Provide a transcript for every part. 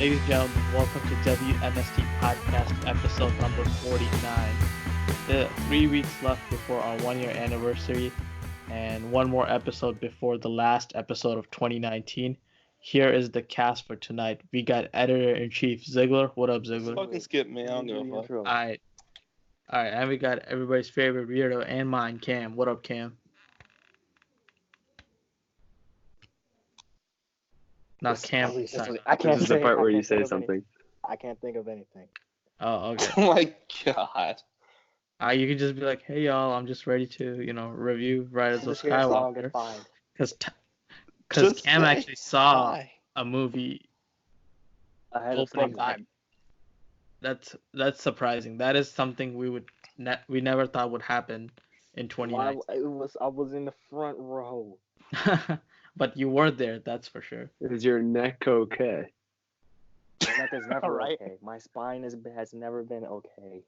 Ladies and gentlemen, welcome to W.M.S.T podcast episode number 49. The 3 weeks left before our 1 year anniversary and one more episode before the last episode of 2019. Here is the cast for tonight. We got editor-in-chief Ziggler. What up, Ziggler? Fucking skip me. I don't give a fuck. Alright, and we got everybody's favorite weirdo and mine, Cam. What up, Cam? Not Cam. I can't This is the part where you say something. I can't think of anythanything. Oh, okay. Oh my god. You can just be like, "Hey y'all, I'm just ready to, review Riders of Skywalker." Because Cam actually saw a movie Ahead of opening time. That's surprising. That is something we never thought would happen in 2019. I was in the front row. But you were there, that's for sure. Is your neck okay? My neck is never Right. okay. My spine has never been okay.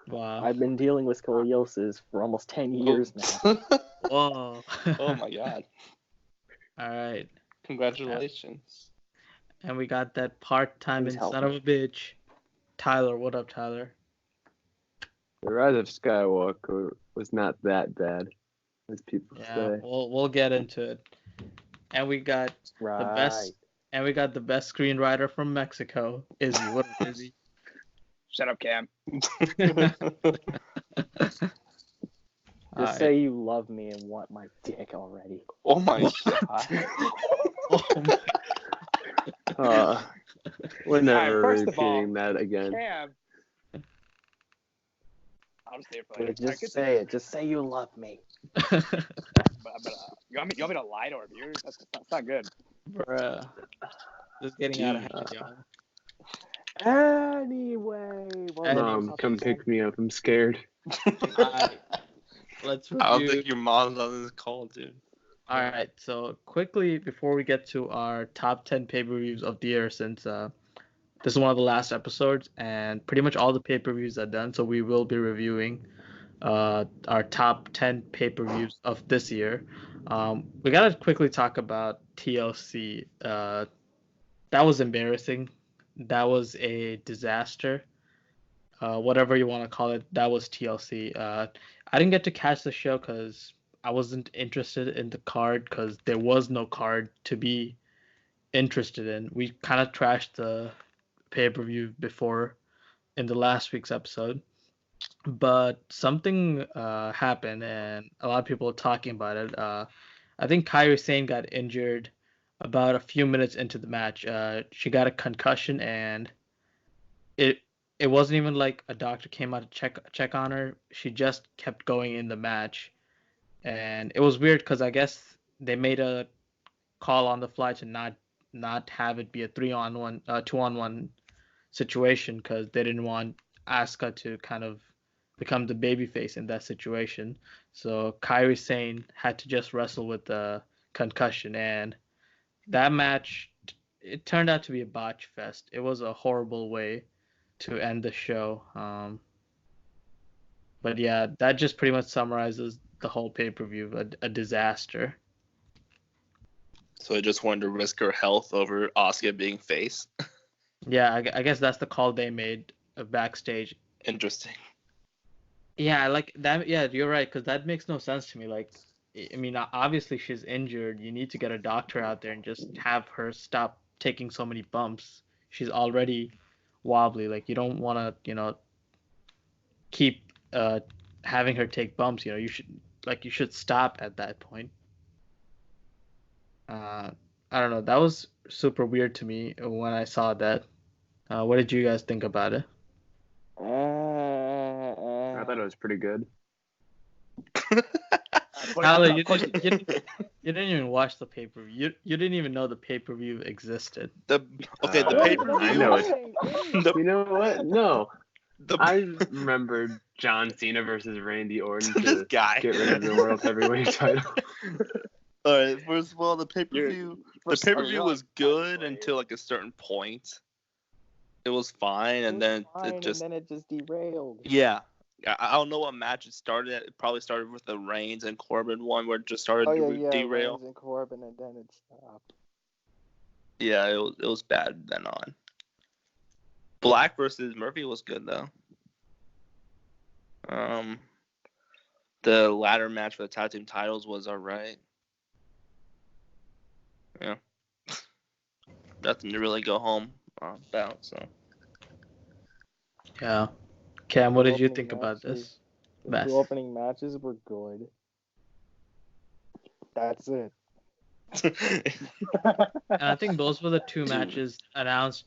Wow. I've been dealing with scoliosis for almost 10 years now. Whoa. Oh my god. All right. Congratulations. And we got that part-time Please and help son of a bitch, Tyler. What up, Tyler? The Rise of Skywalker was not that bad, as people Yeah, say. we'll get into it. And we got Right. the best screenwriter from Mexico, Izzy. What up, Izzy? Shut up, Cam. Just say you love me and want my dick already. Oh my god. We're never first of all, repeating that again. Cam. I'll just say it for later. Just say it. Just say you love me. But, you want me to lie to our viewers? That's not good. Bruh. Just getting out of hand, y'all. Anyway. Come pick me up. I'm scared. Alright, let's review. I don't think your mom's on this call, dude. Alright, so quickly before we get to our top 10 pay-per-views of the year, since this is one of the last episodes and pretty much all the pay-per-views are done, so we will be reviewing our top 10 pay-per-views of this year. We gotta quickly talk about TLC. That was embarrassing. That was a disaster. Whatever you want to call it, that was TLC. I didn't get to catch the show because I wasn't interested in the card because there was no card to be interested in. We kind of trashed the pay-per-view before in the last week's episode. But something happened, and a lot of people are talking about it. I think Kairi Sane got injured about a few minutes into the match. She got a concussion, and it wasn't even like a doctor came out to check on her. She just kept going in the match, and it was weird because I guess they made a call on the fly to not have it be a 3-on-1, 2-on-1 situation because they didn't want Asuka to kind of become the babyface in that situation. So Kairi Sane had to just wrestle with the concussion, and that match, it turned out to be a botch fest. It was a horrible way to end the show. But yeah, that just pretty much summarizes the whole pay-per-view, a disaster. So I just wanted to risk her health over Asuka being face. Yeah, I guess that's the call they made backstage. Interesting. Yeah, like that. Yeah, you're right, because that makes no sense to me. Like, I mean, obviously she's injured. You need to get a doctor out there and just have her stop taking so many bumps. She's already wobbly. Like, you don't want to, keep having her take bumps. You should stop at that point. I don't know. That was super weird to me when I saw that. What did you guys think about it? I thought it was pretty good. Tyler, you didn't even watch the pay-per-view. You didn't even know the pay-per-view existed. The pay-per-view. I know it. You know what? No. The I remembered John Cena versus Randy Orton this to guy. get rid of the World Heavyweight title. All right. First of all, the pay-per-view. The pay-per-view was good until like a certain point. It was fine, and then it just derailed. Yeah. I don't know what match it started at. It probably started with the Reigns and Corbin one where it just started to derail. Reigns and Corbin, and then it stopped. Yeah, it was bad then on. Black versus Murphy was good though. The ladder match for the tag team titles was alright. Yeah. Nothing to really go home about. So. Yeah. Cam, what did you think Opening about matches- this? The Best. two opening matches were good. That's it. And I think those were the two matches announced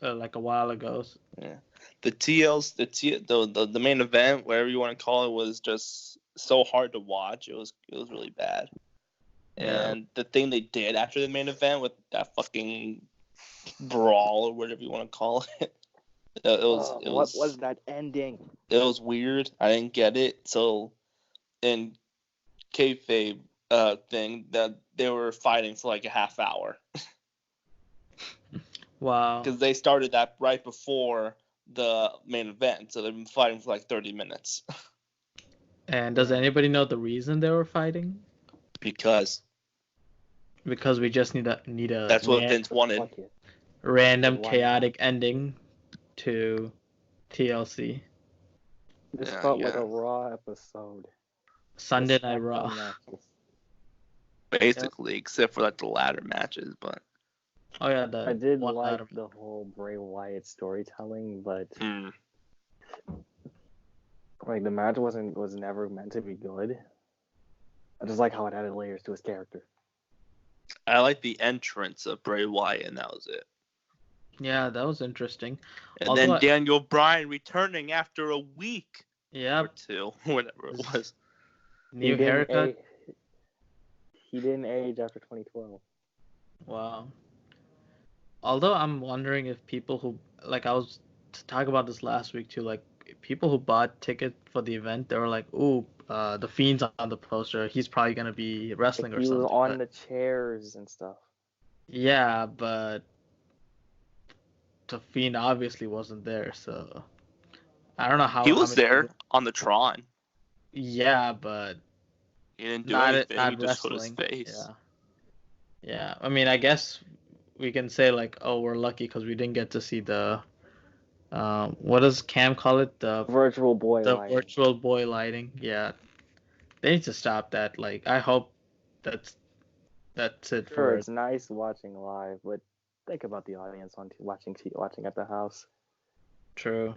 like a while ago. Yeah. The main event, whatever you want to call it, was just so hard to watch. It was really bad. Yeah. And the thing they did after the main event with that fucking brawl or whatever you want to call it, What was that ending? it was weird. I didn't get it. So in kayfabe thing that they were fighting for like a half hour Wow. because they started that right before the main event, so they've been fighting for like 30 minutes. And does anybody know the reason they were fighting? Because Because we just need a that's what Vince wanted. Fuck it. random Why not? chaotic ending to TLC. This Yeah, felt like yeah. a Raw episode. Sunday The Night SmackDown Raw. matches. Basically, except for like the ladder matches, but Oh yeah, the I did one like ladder. the whole Bray Wyatt storytelling, but like the match was never meant to be good. I just like how it added layers to his character. I like the entrance of Bray Wyatt, and that was it. Yeah, that was interesting. And Although then I- Daniel Bryan returning after a week Yeah, or two, whatever it was. new didn't haircut. He didn't age after 2012. Wow. Although I'm wondering if people who like I was to talk about this last week too, like people who bought tickets for the event, they were like, "Ooh, the Fiend's on the poster. He's probably gonna be wrestling Like, or he something." was on But- the chairs and stuff. yeah, but the Fiend obviously wasn't there, so I don't know how He how was many there people- on the Tron. Yeah, but He didn't do not anything. not He just showed his wrestling. face. Yeah. Yeah, I mean, I guess we can say like, oh, we're lucky because we didn't get to see the, what does Cam call it? The Virtual boy lighting. virtual boy lighting. Yeah, they need to stop that. Like, I hope that's it Sure, for it's nice watching live, but think about the audience watching at the house. True.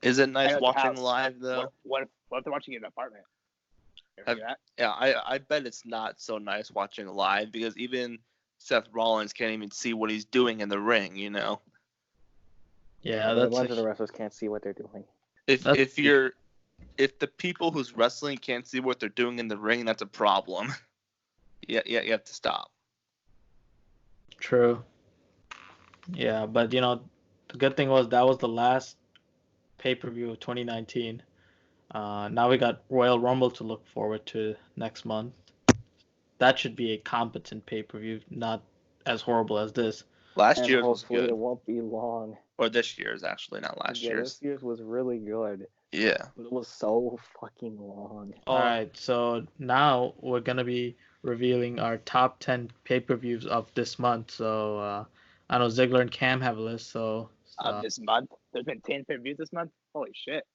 Is it I nice know the watching house. live though? What if they're watching in an apartment? You ever do that? Yeah, I bet it's not so nice watching live because even Seth Rollins can't even see what he's doing in the ring, you know. Yeah, a that's bunch of the wrestlers can't see what they're doing. If That's- if the people who's wrestling can't see what they're doing in the ring, that's a problem. Yeah, you have to stop. true. Yeah, but you know, the good thing was that was the last pay-per-view of 2019. Now we got Royal Rumble to look forward to next month. That should be a competent pay-per-view, not as horrible as this. Last And year's was hopefully good, it won't be long. or this year's actually, not last Yeah, year's. this year's was really good, Yeah. but it was so fucking long. All right, so now we're gonna be revealing our top 10 pay-per-views of this month. So I know Ziggler and Cam have a list. So This month, there's been 10 pay-per-views this month. Holy shit!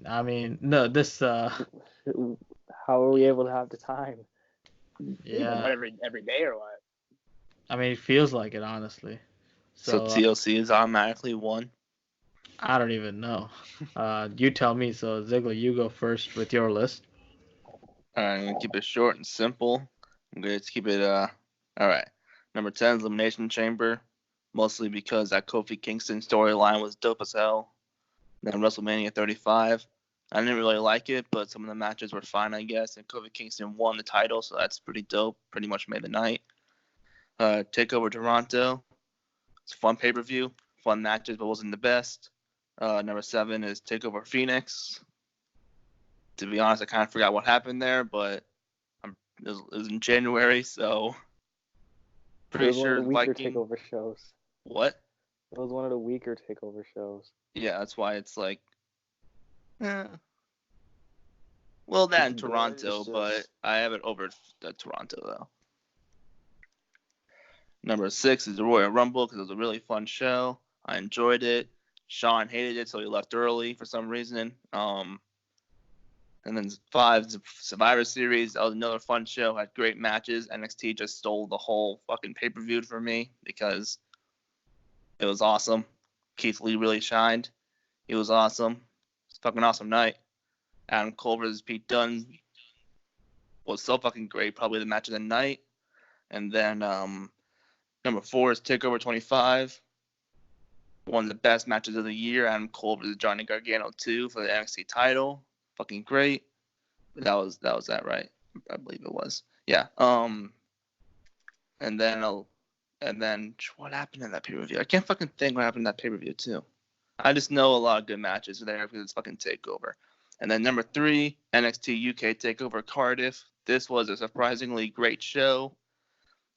I mean, no, this How are we able to have the time? yeah, What, every day or what? I mean, it feels like it honestly. So So TLC is automatically one. I don't even know. You tell me. So Ziggler, you go first with your list. I'm gonna keep it short and simple. I'm gonna keep it all right. Number 10 is Elimination Chamber, mostly because that Kofi Kingston storyline was dope as hell. Then WrestleMania 35. I didn't really like it, but some of the matches were fine, I guess. And Kofi Kingston won the title, so that's pretty dope. Pretty much made the night. TakeOver Toronto. It's a fun pay-per-view. Fun matches, but wasn't the best. Number 7 is TakeOver Phoenix. To be honest, I kind of forgot what happened there, but it was in January, so It pretty was one sure of the weaker Viking. takeover shows. What? It was one of the weaker takeover shows. Yeah, that's why it's like. Well, that in It's good, Toronto, it's but just- I have it over Toronto though. Number 6 is the Royal Rumble because it was a really fun show. I enjoyed it. Sean hated it, so he left early for some reason. And then 5, Survivor Series. That was another fun show. Had great matches. NXT just stole the whole fucking pay-per-view for me because it was awesome. Keith Lee really shined. He was awesome. It's a fucking awesome night. Adam Cole versus Pete Dunne was so fucking great. Probably the match of the night. And then number 4 is TakeOver 25. One of the best matches of the year. Adam Cole versus Johnny Gargano 2 for the NXT title. Fucking great. That was that, right? I believe it was. Yeah. And then what happened in that pay-per-view? I can't fucking think what happened in that pay-per-view too. I just know a lot of good matches there because it's fucking TakeOver. And then number 3, NXT UK TakeOver Cardiff. This was a surprisingly great show.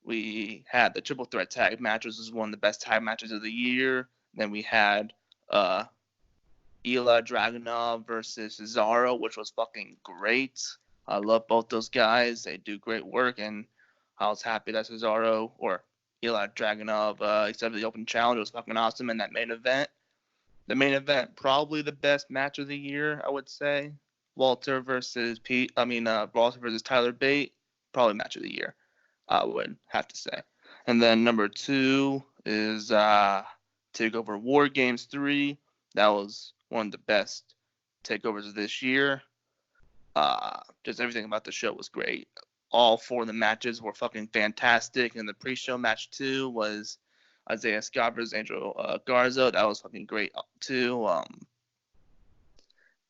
We had the triple threat tag match, which was one of the best tag matches of the year. Then we had Ilya Dragunov versus Cesaro, which was fucking great. I love both those guys. They do great work, and I was happy that Cesaro or Ilya Dragunov accepted the open challenge. It was fucking awesome in that main event. The main event, probably the best match of the year, I would say. Walter versus Tyler Bate, probably match of the year, I would have to say. And then number 2 is TakeOver War Games 3. That was one of the best takeovers of this year. Just everything about the show was great. All 4 of the matches were fucking fantastic. And the pre-show match 2 was Isaiah Scott versus Angel Garza. That was fucking great too.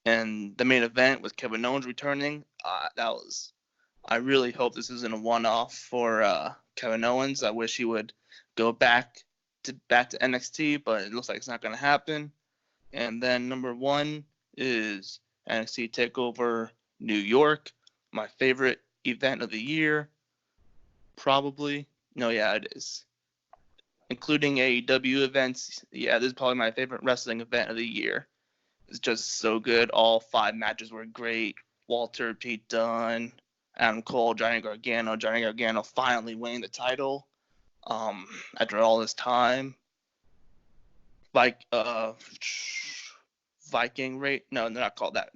And the main event was Kevin Owens returning. I really hope this isn't a one-off for Kevin Owens. I wish he would go back to NXT, but it looks like it's not going to happen. And then number 1 is NXT TakeOver New York, my favorite event of the year. Probably. No, yeah, it is. Including AEW events. Yeah, this is probably my favorite wrestling event of the year. It's just so good. All 5 matches were great. Walter, Pete Dunne, Adam Cole, Johnny Gargano. Johnny Gargano finally winning the title after all this time. Viking Raid. No, they're not called that.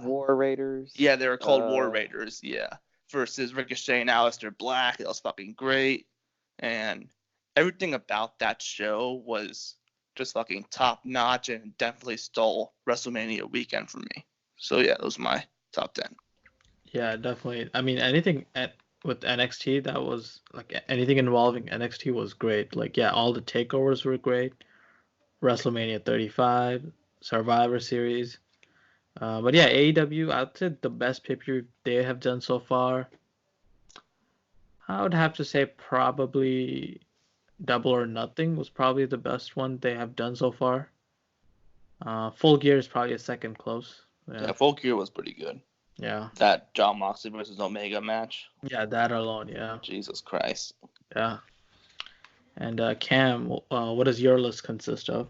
War Raiders. Yeah, they were called War Raiders. Yeah, versus Ricochet and Aleister Black. It was fucking great, and everything about that show was just fucking top notch and definitely stole WrestleMania weekend for me. So yeah, those are my top 10. Yeah, definitely. I mean, anything with NXT that was like anything involving NXT was great. Like, yeah, all the takeovers were great. WrestleMania 35, Survivor Series. But yeah, AEW, I'd say the best pay-per-view they have done so far. I would have to say probably Double or Nothing was probably the best one they have done so far. Full Gear is probably a second close. Yeah, Full Gear was pretty good. Yeah. That Jon Moxley versus Omega match. Yeah, that alone, yeah. Jesus Christ. Yeah. And Cam, what does your list consist of?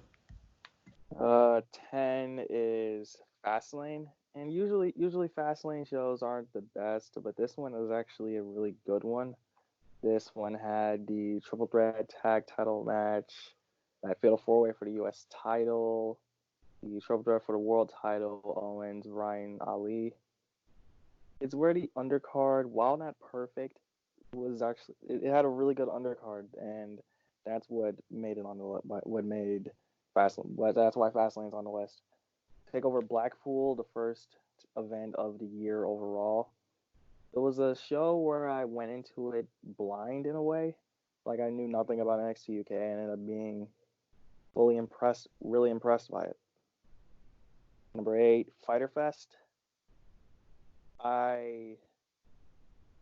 10 is Fastlane, and usually Fastlane shows aren't the best, but this one is actually a really good one. This one had the triple threat tag title match, that fatal 4-way for the U.S. title, the triple threat for the world title, Owens, Ryan, Ali. It's where the undercard, while not perfect, was actually it had a really good undercard, and that's what made it on the what made Fastlane. That's why Fastlane's on the list. TakeOver Blackpool, the first event of the year overall. It was a show where I went into it blind in a way. Like, I knew nothing about NXT UK and ended up being really impressed by it. Number 8, Fyter Fest. It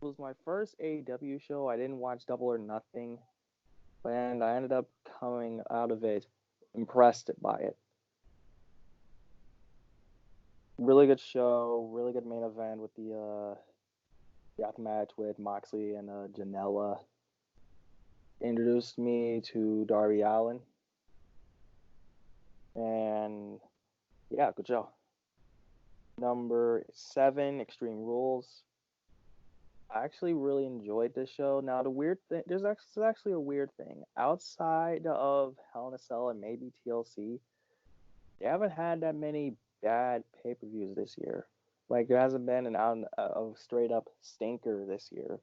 was my first AEW show. I didn't watch Double or Nothing, and I ended up coming out of it impressed by it. Really good show, really good main event with the death match with Moxley and Janela. Introduced me to Darby Allin, and yeah, good show. Number 7, Extreme Rules. I actually really enjoyed this show. Now, the weird thing, there's actually a weird thing. Outside of Hell in a Cell and maybe TLC, they haven't had that many bad pay-per-views this year. Like there hasn't been an out of straight up stinker this year.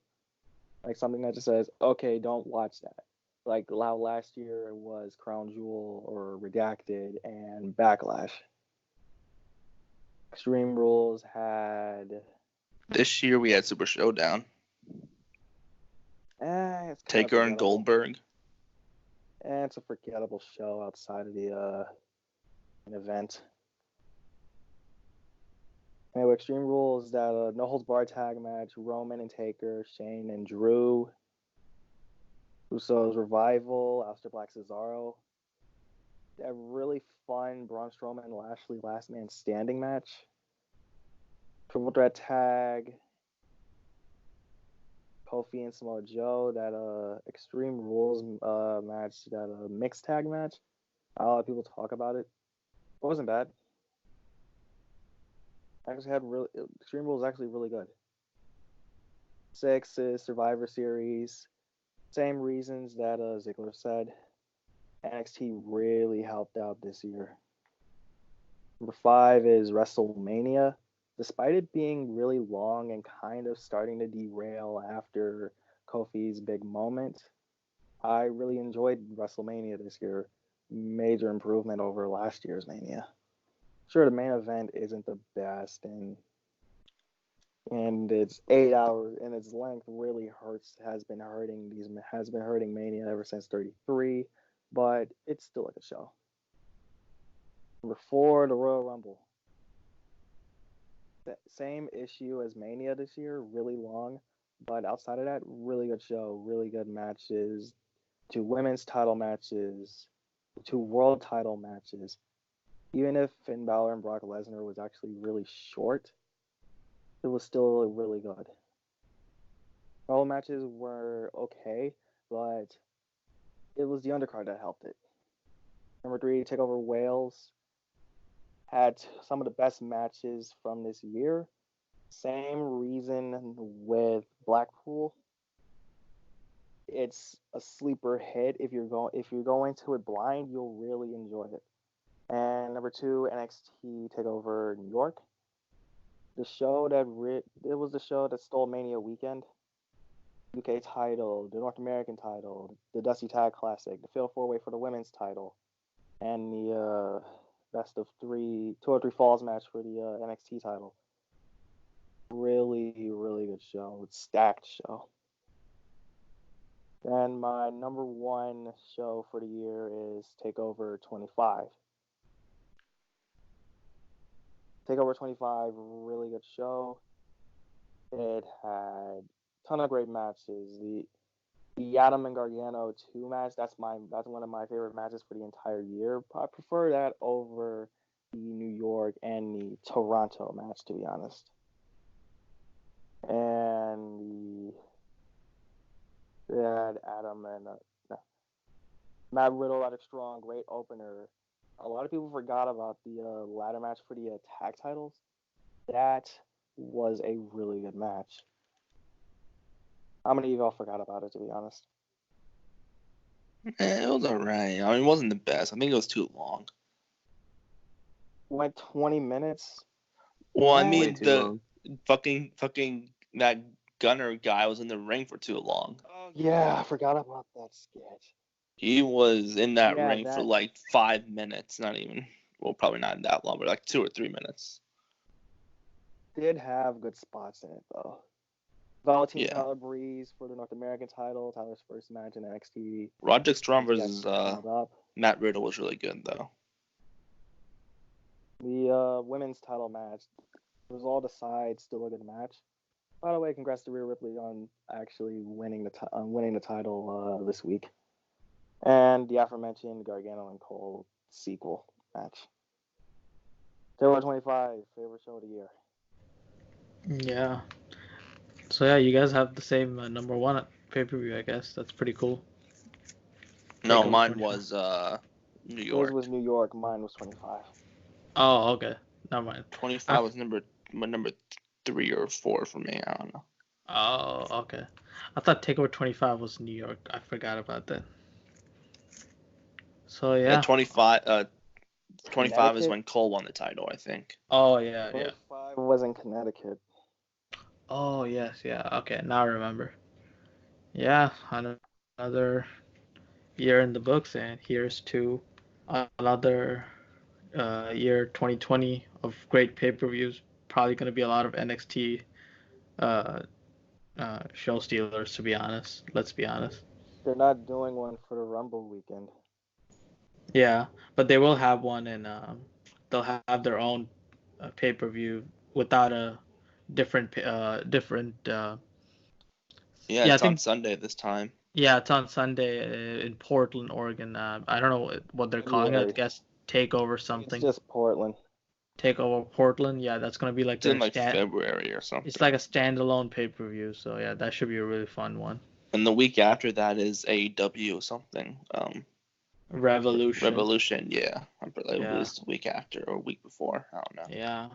Like something that just says, okay, don't watch that. Like last year it was Crown Jewel or Redacted and Backlash. Extreme Rules had. This year we had Super Showdown. It's kind Taker of and Goldberg. It's a forgettable show outside of the an event. Anyway, Extreme Rules, that no holds barred tag match, Roman and Taker, Shane and Drew, Usos Revival, Aleister Black Cesaro. That really fun Braun Strowman and Lashley Last Man Standing match. Triple Threat Tag, Kofi and Samoa Joe, that Extreme Rules match, that mixed tag match. A lot of people talk about it. It wasn't bad. Extreme Rules is actually really good. 6 is Survivor Series. Same reasons that Ziggler said. NXT really helped out this year. Number 5 is WrestleMania. Despite it being really long and kind of starting to derail after Kofi's big moment, I really enjoyed WrestleMania this year. Major improvement over last year's Mania. Sure, the main event isn't the best, and it's 8 hours, and its length really has been hurting Mania ever since 33, but it's still like a show. Number 4, the Royal Rumble. Same issue as Mania this year, really long, but outside of that, really good show, really good matches, 2 women's title matches, 2 world title matches. Even if Finn Balor and Brock Lesnar was actually really short, it was still really good. All matches were okay, but it was the undercard that helped it. Number 3, TakeOver Wales had some of the best matches from this year. Same reason with Blackpool. It's a sleeper hit. If you're going to it blind, you'll really enjoy it. And number 2, NXT TakeOver New York. The show it was the show that stole Mania weekend. UK title, the North American title, the Dusty Tag Classic, the Fatal 4-Way for the women's title, and the best of 2 or 3 falls match for the NXT title. Really, really good show. It's stacked show. And my number 1 show for the year is TakeOver 25. TakeOver 25, really good show. It had a ton of great matches. The Adam and Gargano 2 match, that's one of my favorite matches for the entire year. I prefer that over the New York and the Toronto match, to be honest. And they had Adam and Matt Riddle, Roderick Strong, great opener. A lot of people forgot about the ladder match for the tag titles. That was a really good match. How many of y'all forgot about it, to be honest? It was alright. I mean, it wasn't the best. I think it was too long. Went 20 minutes. Well, I Way mean, too the long. fucking that Gunner guy was in the ring for too long. Oh yeah, I forgot about that sketch. He was in that Yeah, ring for like 5 minutes, not even. Well, probably not that long, but like 2 or 3 minutes. Did have good spots in it though. Velveteen Yeah. Tyler Breeze for the North American title, Tyler's first match in NXT. Roderick Strong He got versus called up. Matt Riddle was really good though. The women's title match was all decides, still a good match. By the way, congrats to Rhea Ripley on actually winning the title this week. And the aforementioned Gargano and Cole sequel match. TakeOver 25, favorite show of the year. Yeah. So yeah, you guys have the same number 1 pay-per-view, I guess. That's pretty cool. No, TakeOver mine 25. was New Yours York. was New York. Mine was 25. Oh, okay. Never mind. 25 was number 3 or 4 for me. I don't know. Oh, okay. I thought TakeOver 25 was New York. I forgot about that. So yeah. 25. 25 is Connecticut? when Cole won the title, I think. Oh yeah, yeah. 25 was in Connecticut. Oh yes, yeah. Okay, now I remember. Yeah, another year in the books, and here's to another year 2020 of great pay-per-views. Probably going to be a lot of NXT uh, show stealers, to be honest. Let's be honest. They're not doing one for the Rumble weekend. Yeah, but they will have one, and they'll have their own pay-per-view without a different Yeah, I it's on think Sunday this time. yeah, it's on Sunday in Portland, Oregon. I don't know what they're calling it. I February. guess TakeOver It's something. just Portland. TakeOver Portland. Yeah, that's gonna be like It's in their like February or something. It's like a standalone pay-per-view. So yeah, that should be a really fun one. And the week after that is AEW or something. Revolution. Yeah. I believe Yeah. it's the week after or week before. I don't know. Yeah.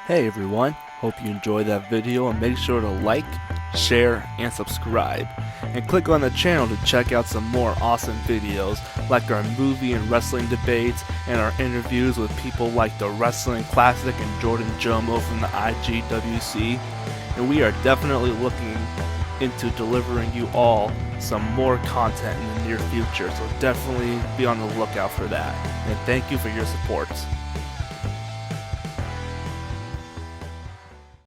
Hey everyone, hope you enjoyed that video, and make sure to like, share, and subscribe. And click on the channel to check out some more awesome videos like our movie and wrestling debates and our interviews with people like the Wrestling Classic and Jordan Jomo from the IGWC. And we are definitely looking into delivering you all some more content in the near future, so definitely be on the lookout for that. And thank you for your support.